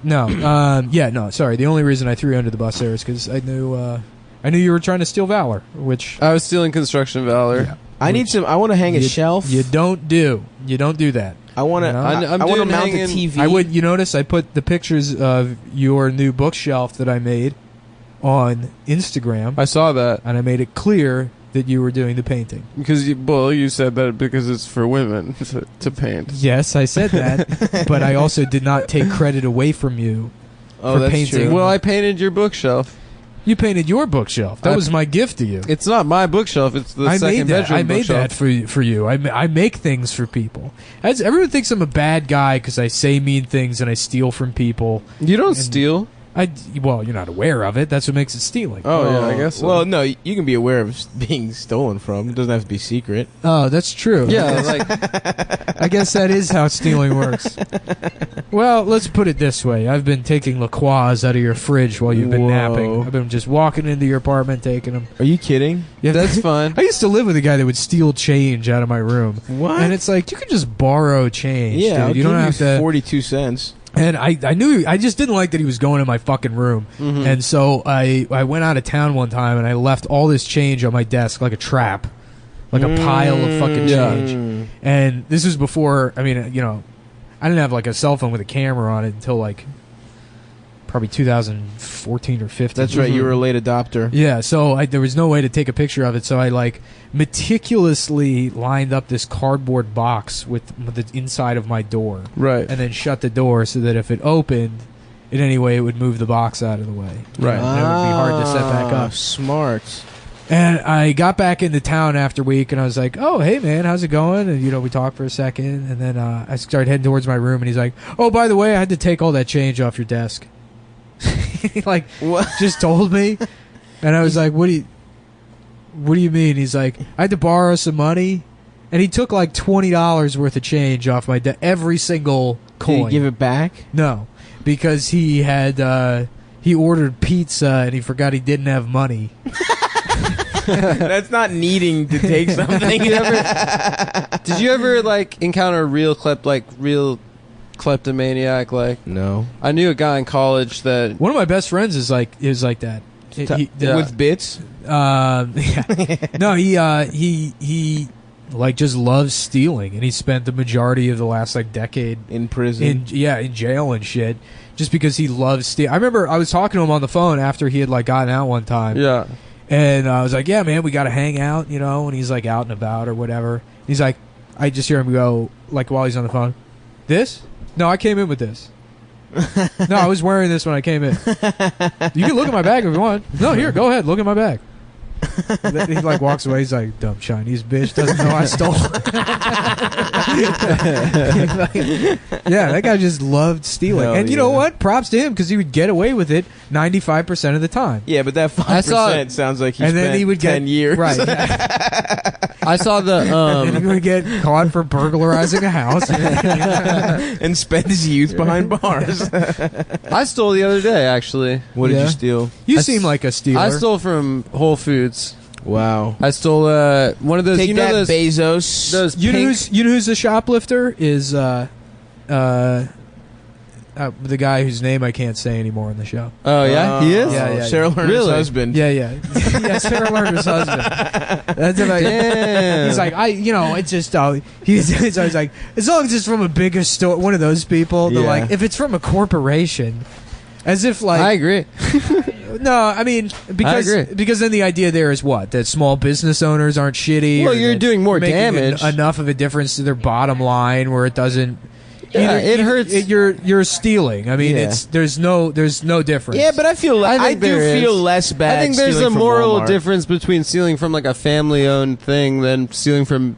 No, no. Sorry, the only reason I threw you under the bus there is because I knew you were trying to steal Valor, which I was stealing construction Valor. Yeah, I want to hang a shelf. You don't do that. I want to. I want to mount a TV. You notice I put the pictures of your new bookshelf that I made on Instagram. I saw that, and I made it clear that you were doing the painting. Because you said that because it's for women to paint. Yes, I said that, but I also did not take credit away from you for that's painting. true. Well, I painted your bookshelf. You painted your bookshelf. That was my gift to you. It's not my bookshelf. It's the second bedroom I made bookshelf. that for you. I make things for people. Everyone thinks I'm a bad guy because I say mean things and I steal from people. You don't steal. Well, you're not aware of it. That's what makes it stealing. Oh, yeah, I guess so. Well, no, you can be aware of being stolen from. It doesn't have to be secret. Oh, that's true. Yeah, I guess that is how stealing works. Well, let's put it this way. I've been taking La Croix out of your fridge while you've been napping. I've been just walking into your apartment taking them. Are you kidding? Yeah, that's fine. I used to live with a guy that would steal change out of my room. What? And it's like, you can just borrow change. Yeah, dude. You don't have to 42 cents. And I just didn't like that he was going in my fucking room. Mm-hmm. And so I went out of town one time and I left all this change on my desk like a trap. Like a pile of fucking change. And this was before, I didn't have like a cell phone with a camera on it until like probably 2014 or 15. That's right, you were a late adopter. Yeah, so there was no way to take a picture of it, so I like meticulously lined up this cardboard box with the inside of my door. Right. And then shut the door so that if it opened in any way, it would move the box out of the way. Right. And it would be hard to set back up. Smart. And I got back into town after a week, and I was like, oh, hey, man, how's it going? And, we talked for a second, and then I started heading towards my room, and he's like, oh, by the way, I had to take all that change off your desk. He, like, what? Just told me. And I was like, what do you mean? He's like, I had to borrow some money. And he took like $20 worth of change off my desk, every single coin. Did he give it back? No, because he had he ordered pizza and he forgot he didn't have money. That's not needing to take something. Did you ever like encounter a real kleptomaniac? Like, no. I knew a guy in college that one of my best friends is like that. With bits? Yeah. No, he like just loves stealing, and he spent the majority of the last like decade in prison. In jail and shit, just because he loves stealing. I remember I was talking to him on the phone after he had like gotten out one time. Yeah. And I was like, yeah, man, we got to hang out, and he's like out and about or whatever. He's like, I just hear him go, like while he's on the phone, this? No, I came in with this. No, I was wearing this when I came in. You can look at my bag if you want. No, here, go ahead, look at my bag. He like walks away. He's like, dumb Chinese bitch doesn't know I stole. Yeah, that guy just loved stealing. Hell and you know what? Props to him because he would get away with it 95% of the time. Yeah, but that 5% sounds like he spent he would 10 years. Right. I saw the and then he would get caught for burglarizing a house and spend his youth behind bars. I stole the other day, actually. What did you steal? You seem like a stealer. I stole from Whole Foods. Wow. I stole one of those. Take that, those Bezos. Those you know who's a shoplifter is the guy whose name I can't say anymore in the show. Oh yeah, he is. Yeah. Sarah Lerner's husband. Yeah. Yeah, Sarah Lerner's husband. That's about Damn. He's like, it's just he's always like, as long as it's from a bigger store, one of those people. They're like, if it's from a corporation, as if like I agree. No, I mean because then the idea there is what, that small business owners aren't shitty. Well, or you're doing more making damage. Enough of a difference to their bottom line where it doesn't. Yeah, it hurts. You're stealing. I mean, there's no difference. Yeah, but I do feel less bad. I think there's a from moral Walmart. difference between stealing from like a family-owned thing than stealing from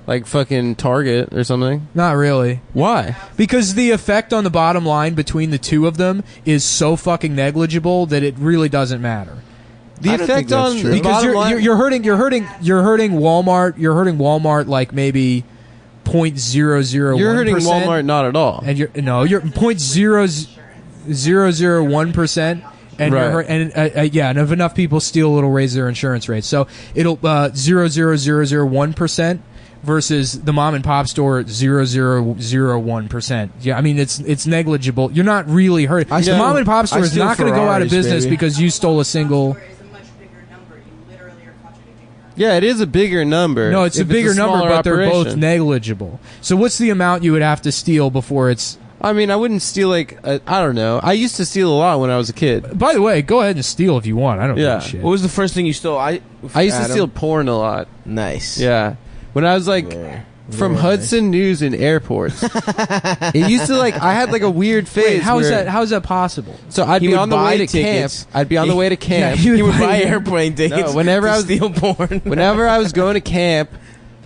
like fucking Target or something. Not really. Why? Because the effect on the bottom line between the two of them is so fucking negligible that it really doesn't matter. The effect on the because bottom line, you're hurting Walmart. You're hurting Walmart like maybe 0.001%. You're hurting Walmart not at all. And you're 0.0001%. And right. And if enough people steal, it'll raise their insurance rate. So it'll 0.0001%. versus the mom and pop store at 0.0001%. Yeah, I mean it's negligible. You're not really hurting. The mom and pop store is not going to go out of business because you stole a single. Yeah, it is a bigger number. No, it's a bigger number, but they're both negligible. So what's the amount you would have to steal before it's... I mean, I wouldn't steal I don't know. I used to steal a lot when I was a kid. By the way, go ahead and steal if you want. I don't give a shit. What was the first thing you stole? I used to steal porn a lot. Nice. Yeah. When I was from Hudson News in airports. It used to I had a weird phase. Wait, how is that possible? So I'd be on the way to camp. I'd be on the way to camp. He would buy airplane tickets. No, whenever I was steal porn. Whenever I was going to camp,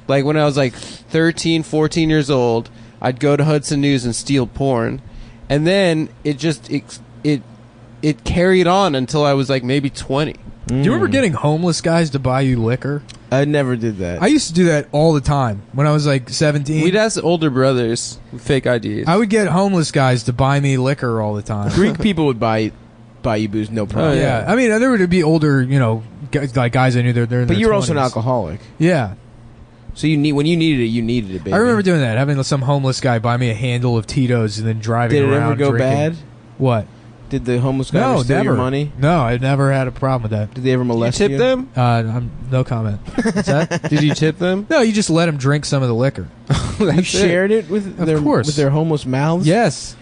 when I was 13, 14 years old, I'd go to Hudson News and steal porn, and then it carried on until I was maybe 20. Do you remember getting homeless guys to buy you liquor? I never did that. I used to do that all the time when I was 17. We'd ask older brothers with fake IDs. I would get homeless guys to buy me liquor all the time. Greek people would buy you booze, no problem. Oh, yeah. I mean, there would be older, guys I knew they're in their But you were also an 20s. alcoholic. Yeah. So when you needed it, baby. I remember doing that, having some homeless guy buy me a handle of Tito's and then driving Did it around ever go drinking. bad? What? Did the homeless guy ever steal never. your money? No, I never had a problem with that. Did they ever molest you? Tip them? No comment. What's that? Did you tip them? No, you just let them drink some of the liquor. You shared it with their homeless mouths? Yes.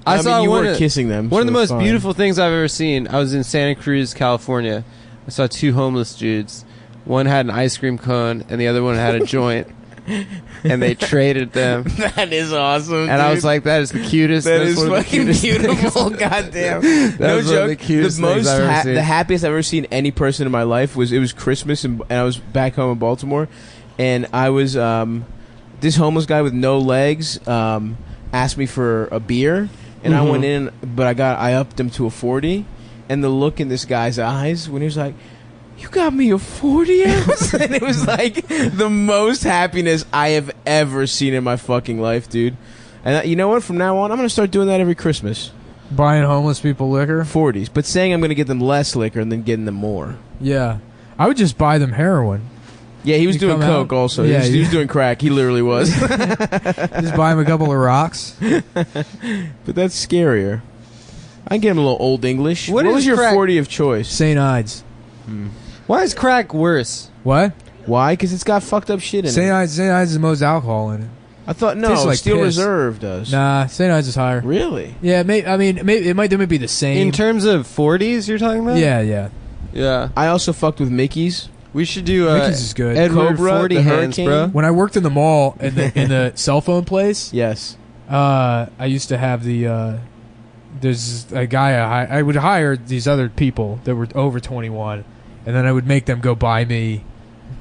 I saw mean, you one weren't kissing them. One of so the most fine. beautiful things I've ever seen. I was in Santa Cruz, California. I saw two homeless dudes. One had an ice cream cone, and the other one had a joint. And they traded them. That is awesome, and I was like, that is the cutest. That is fucking beautiful. Goddamn. No joke. The happiest I've ever seen any person in my life was Christmas, and I was back home in Baltimore, and I was this homeless guy with no legs asked me for a beer, and I went in, but I upped him to a 40, and the look in this guy's eyes when he was like, "You got me a 40 ounce?" And it was the most happiness I have ever seen in my fucking life, dude. And you know what? From now on, I'm going to start doing that every Christmas. Buying homeless people liquor? 40s. But saying I'm going to get them less liquor and then getting them more. Yeah. I would just buy them heroin. Yeah, he was doing coke also. Yeah, he was doing crack. He literally was. Just buy him a couple of rocks. But that's scarier. I can get him a little Old English. What was your crack? 40 of choice? St. Ides. Why is crack worse? What? Why? Because it's got fucked up shit in St. it. Ides is the most alcohol in it. I thought, no, Tastes like Steel piss. Reserve does. Nah, St. Ides is higher. Really? Yeah, it might be the same. In terms of 40s, you're talking about? Yeah. Yeah. I also fucked with Mickey's. We should do Mickey's is good. Edward Cobra, 40 the hands, Hurricane. bro. When I worked in the mall in the cell phone place, Yes. I used to have there's a guy I would hire these other people that were over 21, and then I would make them go buy me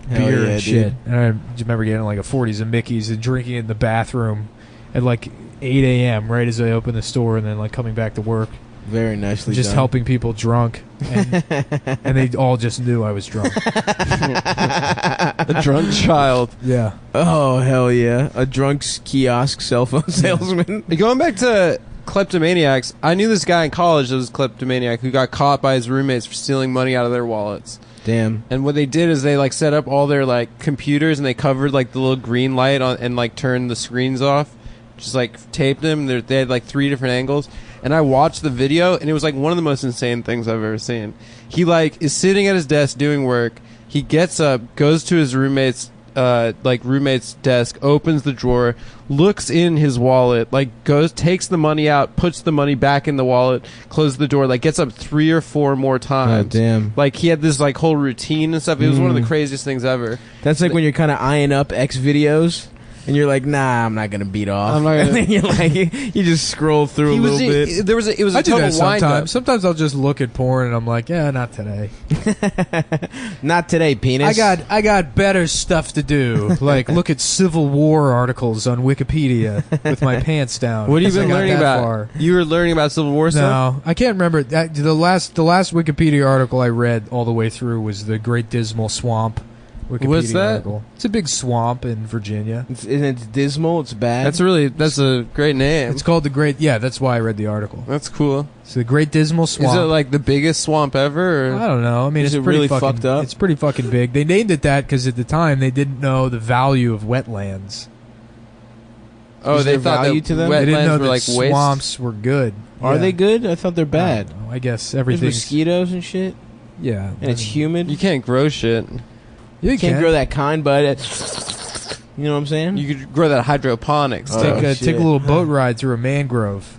Hell beer yeah, and shit. dude. And I just remember getting a 40s and Mickey's and drinking it in the bathroom at 8 a.m. right as I opened the store, and then coming back to work. Very nicely Just done. helping people drunk, and they all just knew I was drunk. A drunk child. Yeah. Oh, hell yeah. A drunk kiosk cell phone salesman. Going back to kleptomaniacs, I knew this guy in college that was a kleptomaniac who got caught by his roommates for stealing money out of their wallets. Damn. And what they did is they set up all their computers, and they covered the little green light on and turned the screens off. Just taped them. They had 3 different angles. And I watched the video, and it was one of the most insane things I've ever seen. He is sitting at his desk doing work. He gets up, goes to his roommate's desk, opens the drawer, looks in his wallet, takes the money out, puts the money back in the wallet, closes the door, gets up 3 or 4 more times. God damn. He had this whole routine and stuff. It was one of the craziest things ever. That's when you're kind of eyeing up X videos. And you're like, nah, I'm not gonna beat off. I'm not gonna- And then you're you just scroll through a little bit. It was a I do total that wind up. sometimes. Sometimes I'll just look at porn and I'm like, yeah, not today. Not today, penis. I got better stuff to do. Look at Civil War articles on Wikipedia with my pants down. What have you 'cause I been got learning that about? far. You were learning about Civil War stuff? No, I can't remember. The last Wikipedia article I read all the way through was the Great Dismal Swamp, Wikipedia What's that? article. It's a big swamp in Virginia. It's dismal. It's bad. That's a great name. It's called the Great. Yeah, that's why I read the article. That's cool. It's the Great Dismal Swamp. Is it like the biggest swamp ever? Or? I don't know. I mean, Is it's it pretty really fucking, fucked up? It's pretty fucking big. They named it that because at the time they didn't know the value of wetlands. Oh, Is they there thought value that to them? They didn't know wetlands were that like swamps were good. Are Yeah. they good? I thought they're bad. I don't know. I guess There's everything's mosquitoes and shit, yeah, and it's humid. You can't grow shit. You can't grow that kind, but you know what I'm saying? You could grow that hydroponics. Oh, Take a shit. little boat ride through a mangrove.